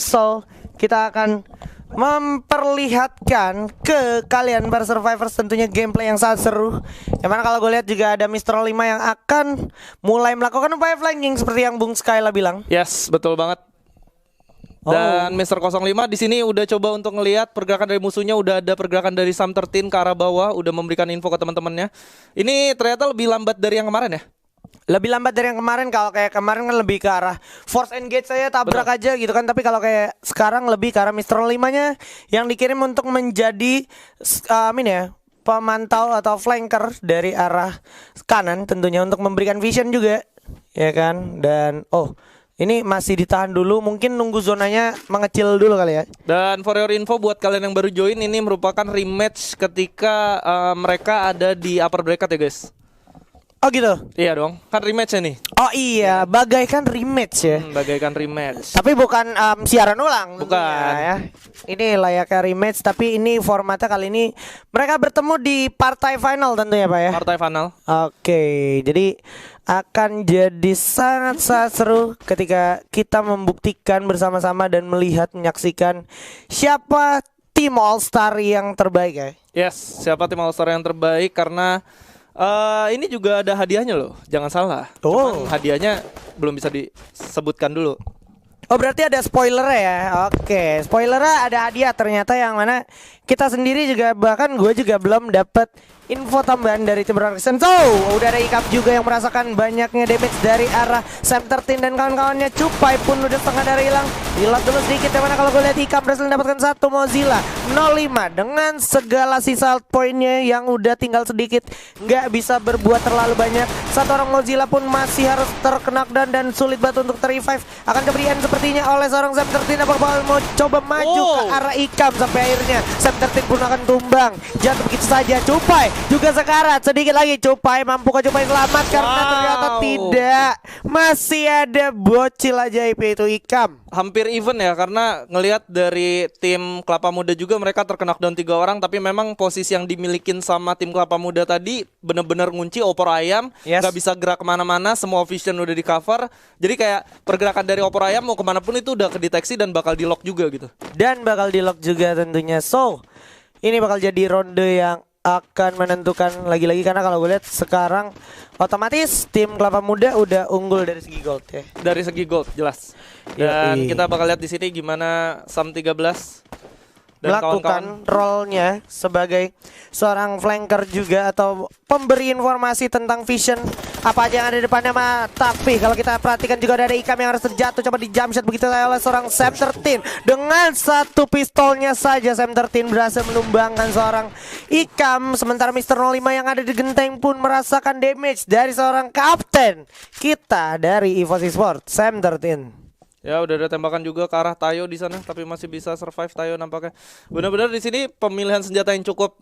So, kita akan memperlihatkan ke kalian para survivors tentunya gameplay yang sangat seru. Yang mana kalau gue lihat juga ada Mr. 5 yang akan mulai melakukan upaya flanking seperti yang Bung Skyla bilang. Yes, betul banget. Dan Mr. 05 di sini udah coba untuk ngelihat pergerakan dari musuhnya, udah ada pergerakan dari Sam 13 ke arah bawah, udah memberikan info ke teman-temannya. Ini ternyata lebih lambat dari yang kemarin ya? Lebih lambat dari yang kemarin. Kalau kayak kemarin kan lebih ke arah force engage saya tabrak aja gitu kan. Tapi kalau kayak sekarang lebih ke arah Mr. 5-nya yang dikirim untuk menjadi pemantau atau flanker dari arah kanan tentunya untuk memberikan vision juga, ya kan. Dan ini masih ditahan dulu, mungkin nunggu zonanya mengecil dulu kali ya. Dan for your info buat kalian yang baru join, ini merupakan rematch ketika mereka ada di upper bracket ya guys. Oh gitu? Iya dong, kan rematch nih. Oh iya, bagaikan rematch ya. Bagaikan rematch. Tapi bukan siaran ulang. Bukan ya. Ini layaknya rematch, tapi ini formatnya kali ini mereka bertemu di partai final tentunya Pak ya. Partai final. Oke, jadi akan jadi sangat seru ketika kita membuktikan bersama-sama dan melihat, menyaksikan siapa tim All Star yang terbaik ya. Yes, siapa tim All Star yang terbaik karena ini juga ada hadiahnya loh, jangan salah. Cuman hadiahnya belum bisa disebutkan dulu. Oh berarti ada spoiler ya. Oke, spoilernya ada hadiah ternyata yang mana kita sendiri juga, bahkan gue juga belum dapat info tambahan dari tim Rockson. So, udah ada Ikap juga yang merasakan banyaknya damage dari arah Sam 13 dan kawan-kawannya. Cupai pun udah setengah dari hilang. Hilang dulu sedikit, yang mana kalau gue lihat Ikap berhasil mendapatkan satu Mozilla 05 dengan segala sisa poinnya yang udah tinggal sedikit, nggak bisa berbuat terlalu banyak. Satu orang Mozilla pun masih harus terkena knockdown dan sulit banget untuk ter-revive. Akan diberikan sepertinya oleh seorang Sam 13. Apakah mau coba maju ke arah Ikam sampai akhirnya Sam 13 pun akan tumbang. Jatuh begitu saja. Cupai juga sekarat, sedikit lagi Cupai. Mampukah Cupai selamat? Karena ternyata tidak. Masih ada bocil ajaib yaitu Ikam. Hampir even ya, karena ngelihat dari tim Kelapa Muda juga mereka terkena knockdown 3 orang, tapi memang posisi yang dimilikin sama tim Kelapa Muda tadi bener-bener ngunci opor ayam. Gak bisa gerak kemana-mana, semua vision udah di cover. Jadi kayak pergerakan dari opor ayam mau kemana pun itu udah kedeteksi dan bakal di lock juga gitu. Dan bakal di lock juga tentunya. So, ini bakal jadi ronde yang akan menentukan lagi-lagi, karena kalau gue lihat sekarang otomatis tim Kelapa Muda udah unggul dari segi gold ya. Dari segi gold jelas. Dan kita bakal lihat di sini gimana Sam 13 dan melakukan role-nya sebagai seorang flanker juga atau pemberi informasi tentang vision apa aja yang ada di depannya mah. Tapi kalau kita perhatikan juga ada Ikam yang harus terjatuh, coba di jump shot begitu oleh seorang Sam 13. Dengan satu pistolnya saja Sam 13 berhasil menumbangkan seorang Ikam. Sementara Mr. 05 yang ada di genteng pun merasakan damage dari seorang kapten kita dari EVOS Esports, Sam 13. Ya udah ada tembakan juga ke arah Tayo di sana, tapi masih bisa survive Tayo nampaknya. Benar-benar di sini pemilihan senjata yang cukup,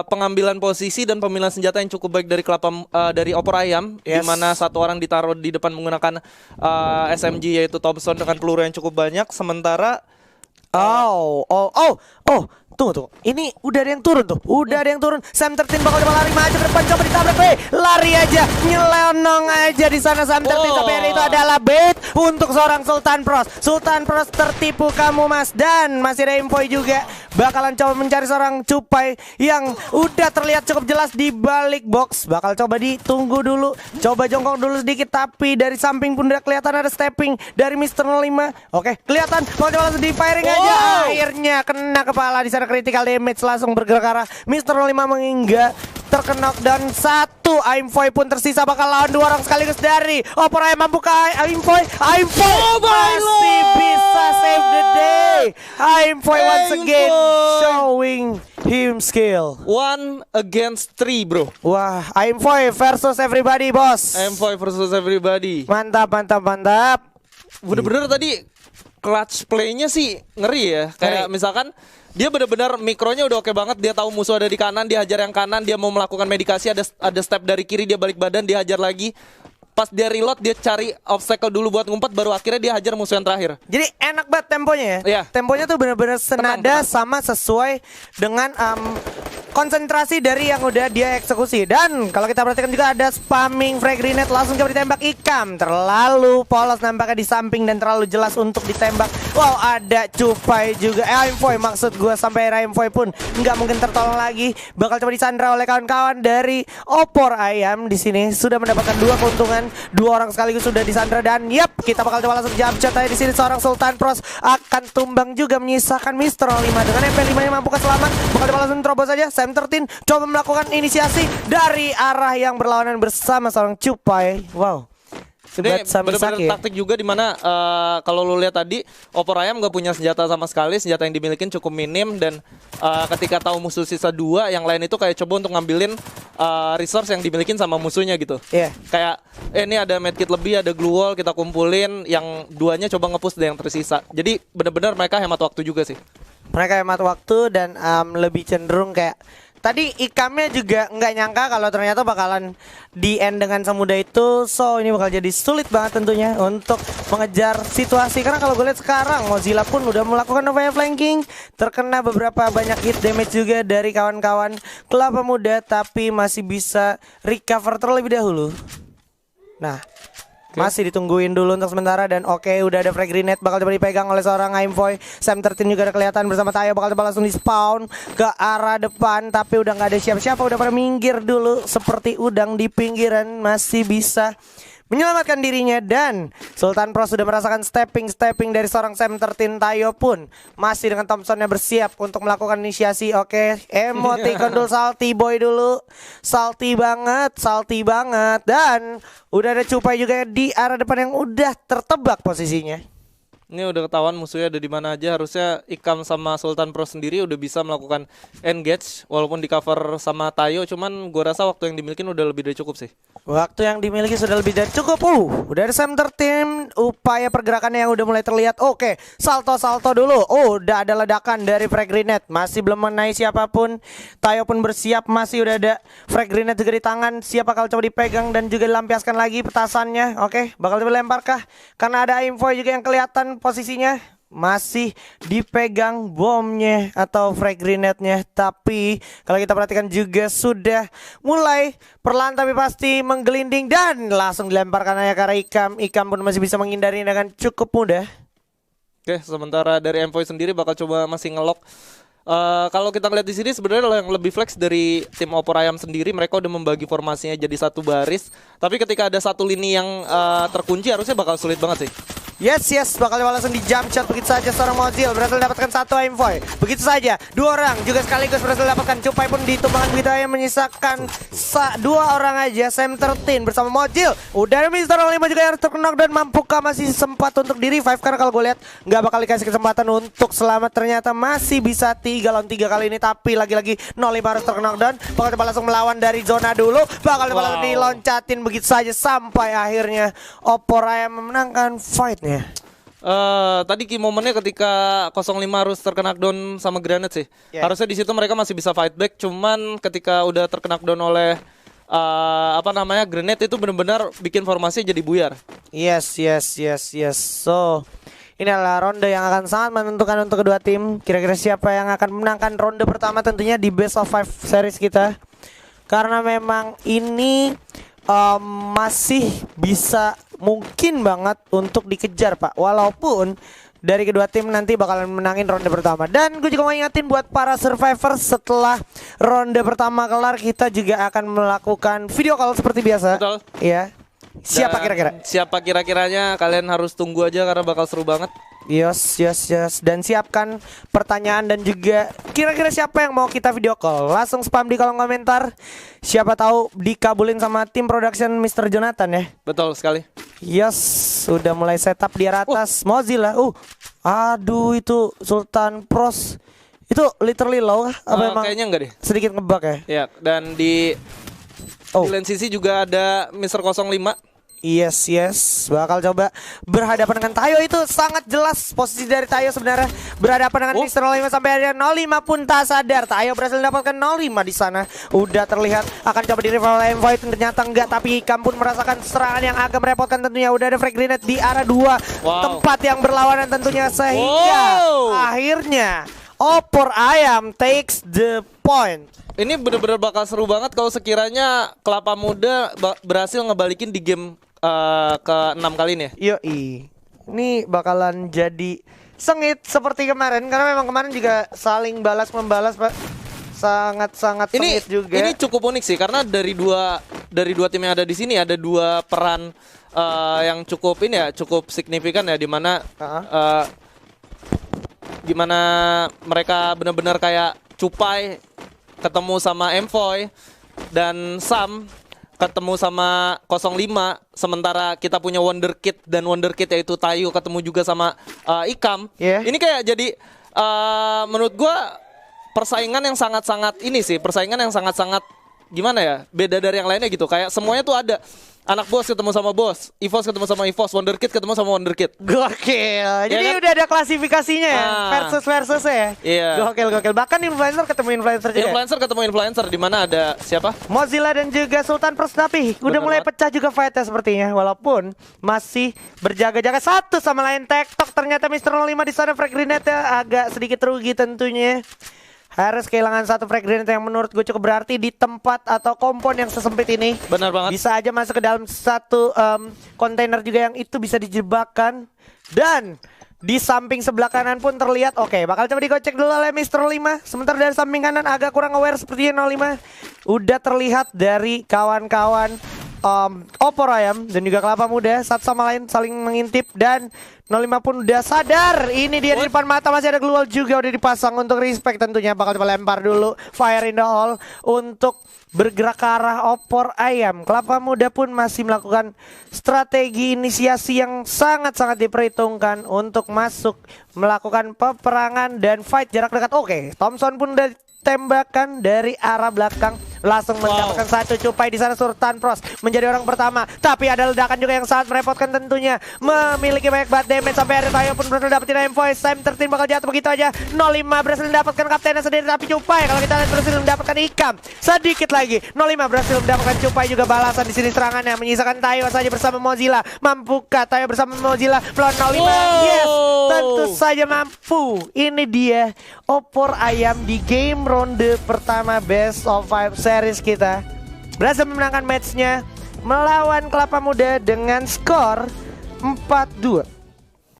pengambilan posisi dan pemilihan senjata yang cukup baik dari opor ayam, di mana satu orang ditaruh di depan menggunakan SMG yaitu Thompson dengan peluru yang cukup banyak, sementara Tunggu. Ini udah ada yang turun tuh. Sam 13 bakal coba lari maju ke depan, coba ditabrak. Lari aja, nyelonong aja di sana Sam 13. Tapi itu adalah bait untuk seorang Sultan Pros. Sultan Pros tertipu kamu mas. Dan masih ada info juga, bakalan coba mencari seorang Cupai yang udah terlihat cukup jelas di balik box. Bakal coba ditunggu dulu, coba jongkok dulu sedikit. Tapi dari samping pun udah kelihatan ada stepping dari Mr. 05. Oke, kelihatan mau coba langsung di firing aja. Akhirnya kena kepala di sana, critical damage langsung bergerak ke arah Mr. 05 menghingga terkena, dan satu Aimfoy pun tersisa, bakal lawan 2 orang sekaligus dari opor ayam. Mampukah Aimfoy masih bisa save the day. Aimfoy once again showing him skill. 1 against 3 bro. Wah, Aimfoy versus everybody bos. Aimfoy versus everybody. Mantap. Bener-bener tadi clutch play-nya sih ngeri ya. Kayak misalkan dia benar-benar mikronya udah oke banget. Dia tahu musuh ada di kanan, dia hajar yang kanan. Dia mau melakukan medikasi, ada step dari kiri, dia balik badan, dia hajar lagi. Pas dia reload, dia cari obstacle dulu buat ngumpet, baru akhirnya dia hajar musuh yang terakhir. Jadi enak banget temponya ya. Temponya tuh benar-benar senada, sama sesuai dengan konsentrasi dari yang udah dia eksekusi. Dan kalau kita perhatikan juga ada spamming frag grenade, langsung coba ditembak Ikam. Terlalu polos nampaknya di samping dan terlalu jelas untuk ditembak. Wow, ada Cupai juga. Aimfoy maksud gue, sampai Aimfoy pun nggak mungkin tertolong lagi. Bakal coba disandra oleh kawan-kawan dari Opor Ayam. Di sini sudah mendapatkan 2 keuntungan, 2 orang sekaligus sudah disandra. Dan yap, kita bakal coba langsung jump shot aja di sini. Seorang Sultan Pros akan tumbang juga, menyisakan Mr. 05 dengan MP5-nya mampu selamat. Bakal coba langsung terobos saja. Sam 13 coba melakukan inisiasi dari arah yang berlawanan bersama seorang Cupai. Wow. Ini benar-benar taktik juga, dimana kalau lu lihat tadi Opor Ayam gak punya senjata sama sekali, senjata yang dimiliki cukup minim, dan ketika tahu musuh sisa 2, yang lain itu kayak coba untuk ngambilin resource yang dimiliki sama musuhnya gitu. Kayak ini ada medkit lebih, ada glue wall, kita kumpulin, yang 2-nya coba nge-push yang tersisa. Jadi benar-benar mereka hemat waktu juga sih. Mereka hemat waktu dan lebih cenderung kayak tadi Ikamnya juga nggak nyangka kalau ternyata bakalan di end dengan semudah itu. So ini bakal jadi sulit banget tentunya untuk mengejar situasi, karena kalau gue lihat sekarang Mozilla pun udah melakukan upaya flanking, terkena beberapa banyak hit damage juga dari kawan-kawan Kelapa Muda, tapi masih bisa recover terlebih dahulu. Nah, masih ditungguin dulu untuk sementara. Dan oke, udah ada frag grenade bakal coba dipegang oleh seorang Aimfoy. Sam 13 juga ada kelihatan bersama Tayo, bakal coba langsung di spawn ke arah depan, tapi udah nggak ada siapa-siapa, udah pada minggir dulu seperti udang di pinggiran. Masih bisa menyelamatkan dirinya, dan Sultan Pro sudah merasakan stepping dari seorang Sam 13. Tayo pun masih dengan Thompsonnya bersiap untuk melakukan inisiasi. Oke, emoticon dulu, salty boy dulu, salty banget, dan udah ada Cupai juga di arah depan yang udah tertebak posisinya. Ini udah ketahuan musuhnya ada di mana aja. Harusnya Ikam sama Sultan Pro sendiri udah bisa melakukan engage walaupun di cover sama Tayo, cuman gua rasa waktu yang dimiliki udah lebih dari cukup sih. Waktu yang dimiliki sudah lebih dari cukup. Udah ada Sam 13, upaya pergerakannya yang udah mulai terlihat. Oke, salto dulu. Udah ada ledakan dari frag grenade, masih belum mengenai siapapun. Tayo pun bersiap, masih udah ada frag grenade juga di tangan. Siap bakal coba dipegang dan juga dilampiaskan lagi petasannya. Oke, bakal coba lempankah? Karena ada Aimfoy juga yang kelihatan posisinya. Masih dipegang bomnya atau frag grenade-nya, tapi kalau kita perhatikan juga sudah mulai perlahan tapi pasti menggelinding dan langsung dilemparkan aja ke arah Ikam. Ikam pun masih bisa menghindari dengan cukup mudah. Oke, sementara dari Envoy sendiri bakal coba masih ngelok. Kalau kita lihat di sini sebenarnya yang lebih flex dari tim Opor Ayam sendiri, mereka udah membagi formasinya jadi satu baris. Tapi ketika ada satu lini yang terkunci, harusnya bakal sulit banget sih. Yes, bakal langsung di jump shot begitu saja seorang Mozil berhasil mendapatkan satu Aimfoy. Begitu saja, 2 orang juga sekaligus berhasil mendapatkan. Cupai pun ditumbangkan begitu aja, menyisakan 2 orang aja. Sam 13 bersama Mozil. Udah ada Mr. 05 juga yang terkena dan mampukah masih sempat untuk di revive, karena kalau gue lihat nggak bakal dikasih kesempatan untuk selamat. Ternyata masih bisa 3 lawan 3 kali ini, tapi lagi-lagi 05 harus terkena dan bakal coba langsung melawan dari zona dulu. Bakal coba langsung diloncatin begitu saja sampai akhirnya Opor Ayam memenangkan fightnya. Tadi key momennya ketika 05 harus terkena down sama granat sih. Harusnya di situ mereka masih bisa fight back, cuman ketika udah terkena down oleh granat itu benar-benar bikin formasi jadi buyar. Yes. So ini adalah ronde yang akan sangat menentukan untuk kedua tim. Kira-kira siapa yang akan menangkan ronde pertama tentunya di best of 5 series kita. Karena memang ini masih bisa mungkin banget untuk dikejar, Pak. Walaupun dari kedua tim nanti bakalan menangin ronde pertama. Dan gue juga mau ingetin buat para survivor, setelah ronde pertama kelar kita juga akan melakukan video call seperti biasa. Betul. Iya. Siapa kira-kira? Siapa kira-kiranya kalian harus tunggu aja karena bakal seru banget. Yes. Dan siapkan pertanyaan dan juga kira-kira siapa yang mau kita video call. Langsung spam di kolom komentar. Siapa tahu dikabulin sama tim production Mr. Jonathan ya. Betul sekali. Yes, sudah mulai setup di atas Mozilla. Aduh, itu Sultan Pros. Itu literally low apa emang? Kayaknya enggak deh. Sedikit ngebug ya. Ya, dan di lane sisi juga ada Mr. 05. Yes, bakal coba berhadapan dengan Tayo. Itu sangat jelas posisi dari Tayo sebenarnya, berhadapan dengan Mr. 05 sampai akhirnya 05 pun tak sadar. Tayo berhasil mendapatkan 05 di sana. Udah terlihat akan coba di rival Envoy, ternyata enggak, tapi Ikam pun merasakan serangan yang agak merepotkan tentunya. Udah ada frag grenade di arah 2 tempat yang berlawanan tentunya, sehingga akhirnya Opor Ayam takes the point. Ini bener-bener bakal seru banget kalau sekiranya Kelapa Muda berhasil ngebalikin di game ke-6 kali ini ya. Yoi. Ini bakalan jadi sengit seperti kemarin karena memang kemarin juga saling balas membalas, Pak. Sangat-sangat sengit juga. Ini cukup unik sih karena dari dua tim yang ada di sini ada dua peran yang cukup ini ya, cukup signifikan ya, di mana mereka benar-benar kayak Cupai ketemu sama Envoy dan Sam ketemu sama 05, sementara kita punya Wonderkid dan Wonderkid yaitu Tayo ketemu juga sama Ikam. Ini kayak jadi menurut gua persaingan yang sangat-sangat gimana ya, beda dari yang lainnya gitu. Kayak semuanya tuh ada. Anak bos ketemu sama bos, EVOS ketemu sama EVOS, Wonderkid ketemu sama Wonderkid. Gokil. Jadi kan? udah ada klasifikasinya ya, versus ya. Iya. Gokil. Bahkan influencer ketemu influencer juga. Influencer ketemu influencer, di mana ada siapa? Mozilla dan juga Sultan Pros, tapi udah mulai pecah juga fight-nya sepertinya, walaupun masih berjaga-jaga satu sama lain. TikTok ternyata Mr. 05 di sana, frag grenade-nya agak sedikit rugi tentunya. Harus kehilangan satu frag grenade yang menurut gue cukup berarti di tempat atau kompon yang sesempit ini. Benar banget. Bisa aja masuk ke dalam satu kontainer juga yang itu bisa dijebakkan. Dan di samping sebelah kanan pun terlihat, oke, bakal coba digocek dulu oleh Mr. 5. Sementara dari samping kanan agak kurang aware sepertinya 05. Udah terlihat dari kawan-kawan Opor Ayam dan juga Kelapa Muda satu sama lain saling mengintip, dan 05 pun udah sadar. Ini dia di depan mata, masih ada glue wall juga udah dipasang untuk respect tentunya. Bakal coba lempar dulu fire in the hole untuk bergerak ke arah Opor Ayam. Kelapa Muda pun masih melakukan strategi inisiasi yang sangat-sangat diperhitungkan untuk masuk melakukan peperangan dan fight jarak dekat. Oke, Thompson pun udah tembakan dari arah belakang, langsung mendapatkan satu Cupai di sana. Sultan Pros menjadi orang pertama, tapi ada ledakan juga yang sangat merepotkan tentunya, memiliki banyak banget damage sampai ada Tayo pun berhasil dapetin Envoy. Sam 13 bakal jatuh begitu aja. 05 berhasil mendapatkan kaptennya sendiri, tapi Cupai kalau kita lihat berhasil mendapatkan Ikam. Sedikit lagi 05 berhasil mendapatkan Cupai juga balasan di sini serangannya, menyisakan Tayo saja bersama Mozilla. Mampukah Tayo bersama Mozilla melawan 05? Yes, tentu saja mampu. Ini dia Opor Ayam di game ronde pertama Best of 5 series kita. Berhasil memenangkan matchnya melawan Kelapa Muda dengan skor 4-2.